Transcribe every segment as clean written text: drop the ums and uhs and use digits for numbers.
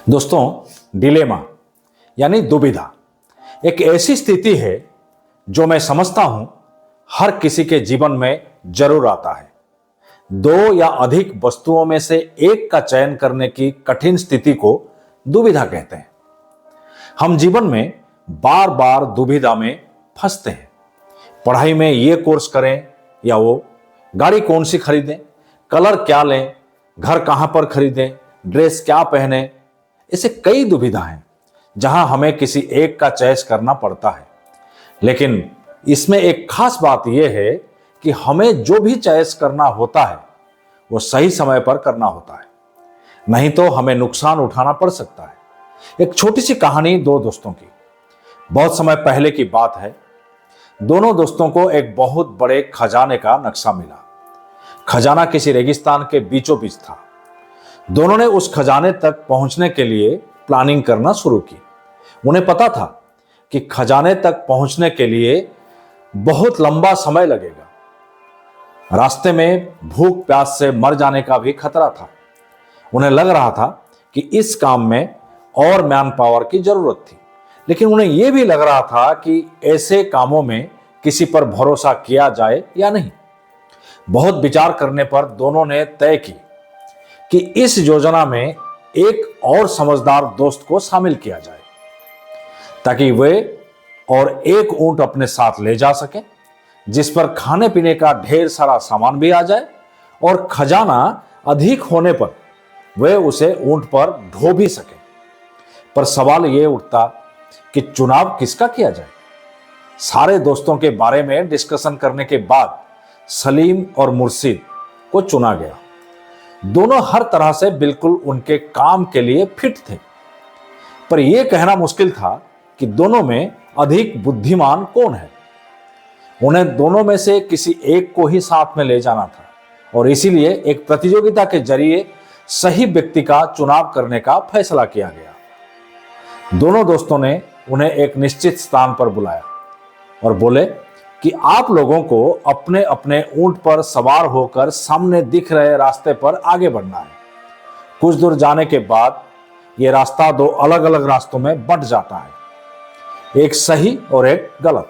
दोस्तों, डिलेमा यानी दुविधा एक ऐसी स्थिति है जो मैं समझता हूं हर किसी के जीवन में जरूर आता है। दो या अधिक वस्तुओं में से एक का चयन करने की कठिन स्थिति को दुविधा कहते हैं। हम जीवन में बार बार दुविधा में फंसते हैं। पढ़ाई में ये कोर्स करें या वो, गाड़ी कौन सी खरीदें, कलर क्या लें, घर कहां पर खरीदें, ड्रेस क्या पहने, ऐसे कई दुविधा हैं जहां हमें किसी एक का चॉइस करना पड़ता है। लेकिन इसमें एक खास बात यह है कि हमें जो भी चॉइस करना होता है वो सही समय पर करना होता है, नहीं तो हमें नुकसान उठाना पड़ सकता है। एक छोटी सी कहानी दो दोस्तों की। बहुत समय पहले की बात है। दोनों दोस्तों को एक बहुत बड़े खजाने का नक्शा मिला। खजाना किसी रेगिस्तान के बीचों बीच था। दोनों ने उस खजाने तक पहुंचने के लिए प्लानिंग करना शुरू की। उन्हें पता था कि खजाने तक पहुंचने के लिए बहुत लंबा समय लगेगा। रास्ते में भूख प्यास से मर जाने का भी खतरा था। उन्हें लग रहा था कि इस काम में और मैन पावर की जरूरत थी, लेकिन उन्हें यह भी लग रहा था कि ऐसे कामों में किसी पर भरोसा किया जाए या नहीं। बहुत विचार करने पर दोनों ने तय की कि इस योजना में एक और समझदार दोस्त को शामिल किया जाए ताकि वे और एक ऊंट अपने साथ ले जा सकें, जिस पर खाने पीने का ढेर सारा सामान भी आ जाए और खजाना अधिक होने पर वे उसे ऊंट पर ढो भी सकें। पर सवाल यह उठता कि चुनाव किसका किया जाए। सारे दोस्तों के बारे में डिस्कशन करने के बाद सलीम और मुर्शिद को चुना गया। दोनों हर तरह से बिल्कुल उनके काम के लिए फिट थे, पर यह कहना मुश्किल था कि दोनों में अधिक बुद्धिमान कौन है। उन्हें दोनों में से किसी एक को ही साथ में ले जाना था और इसीलिए एक प्रतियोगिता के जरिए सही व्यक्ति का चुनाव करने का फैसला किया गया। दोनों दोस्तों ने उन्हें एक निश्चित स्थान पर बुलाया और बोले कि आप लोगों को अपने अपने ऊंट पर सवार होकर सामने दिख रहे रास्ते पर आगे बढ़ना है। कुछ दूर जाने के बाद यह रास्ता दो अलग अलग रास्तों में बंट जाता है, एक सही और एक गलत।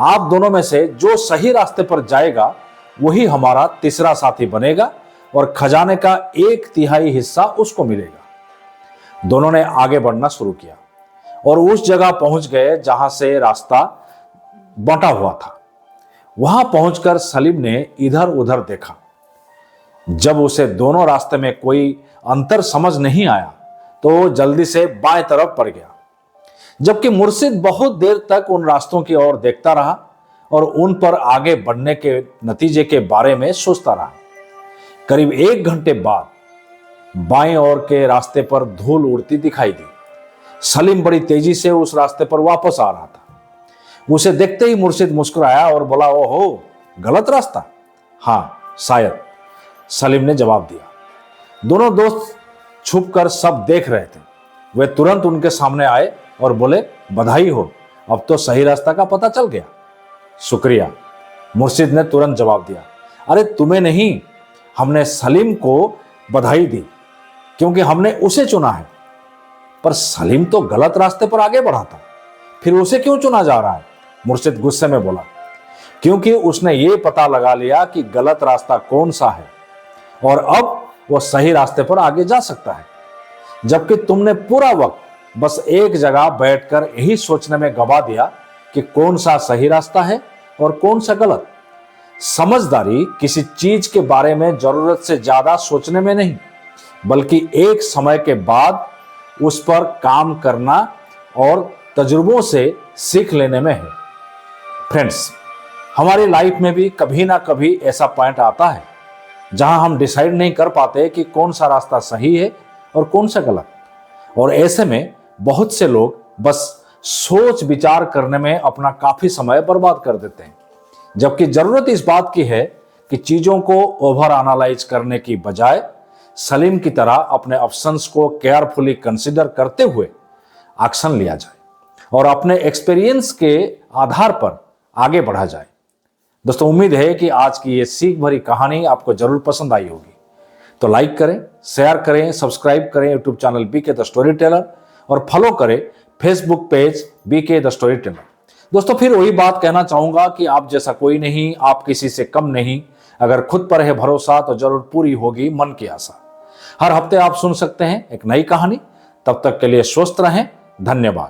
आप दोनों में से जो सही रास्ते पर जाएगा वही हमारा तीसरा साथी बनेगा और खजाने का 1/3 हिस्सा उसको मिलेगा। दोनों ने आगे बढ़ना शुरू किया और उस जगह पहुंच गए जहां से रास्ता बंटा हुआ था। वहां पहुंचकर सलीम ने इधर उधर देखा। जब उसे दोनों रास्ते में कोई अंतर समझ नहीं आया तो वो जल्दी से बाएं तरफ पड़ गया, जबकि मुर्शिद बहुत देर तक उन रास्तों की ओर देखता रहा और उन पर आगे बढ़ने के नतीजे के बारे में सोचता रहा। करीब 1 घंटे बाद बाएं ओर के रास्ते पर धूल उड़ती दिखाई दी। सलीम बड़ी तेजी से उस रास्ते पर वापस आ रहा था। उसे देखते ही मुर्शिद मुस्कुराया और बोला, ओहो, गलत रास्ता? हाँ, शायद, सलीम ने जवाब दिया। दोनों दोस्त छुपकर सब देख रहे थे। वे तुरंत उनके सामने आए और बोले, बधाई हो, अब तो सही रास्ता का पता चल गया। शुक्रिया, मुर्शिद ने तुरंत जवाब दिया। अरे तुम्हें नहीं, हमने सलीम को बधाई दी क्योंकि हमने उसे चुना है। पर सलीम तो गलत रास्ते पर आगे बढ़ा था, फिर उसे क्यों चुना जा रहा है? मुर्शिद गुस्से में बोला। क्योंकि उसने ये पता लगा लिया कि गलत रास्ता कौन सा है और अब वो सही रास्ते पर आगे जा सकता है, जबकि तुमने पूरा वक्त बस एक जगह बैठकर यही सोचने में गवा दिया कि कौन सा सही रास्ता है और कौन सा गलत। समझदारी किसी चीज के बारे में जरूरत से ज्यादा सोचने में नहीं, बल्कि एक समय के बाद उस पर काम करना और तजुर्बों से सीख लेने में है। फ्रेंड्स, हमारी लाइफ में भी कभी ना कभी ऐसा पॉइंट आता है जहां हम डिसाइड नहीं कर पाते कि कौन सा रास्ता सही है और कौन सा गलत। और ऐसे में बहुत से लोग बस सोच विचार करने में अपना काफी समय बर्बाद कर देते हैं, जबकि जरूरत इस बात की है कि चीजों को ओवर एनालाइज करने की बजाय सलीम की तरह अपने ऑप्शंस को केयरफुली कंसीडर करते हुए एक्शन लिया जाए और अपने एक्सपीरियंस के आधार पर आगे बढ़ा जाए। दोस्तों, उम्मीद है कि आज की ये सीख भरी कहानी आपको जरूर पसंद आई होगी। तो लाइक करें, शेयर करें, सब्सक्राइब करें YouTube channel BK the story teller और फॉलो करें Facebook page BK the story teller. दोस्तों फिर वही बात कहना चाहूंगा कि आप जैसा कोई नहीं, आप किसी से कम नहीं। अगर खुद पर है भरोसा तो जरूर पूरी होगी मन की आशा। हर हफ्ते आप सुन सकते हैं एक नई कहानी। तब तक के लिए स्वस्थ रहें। धन्यवाद।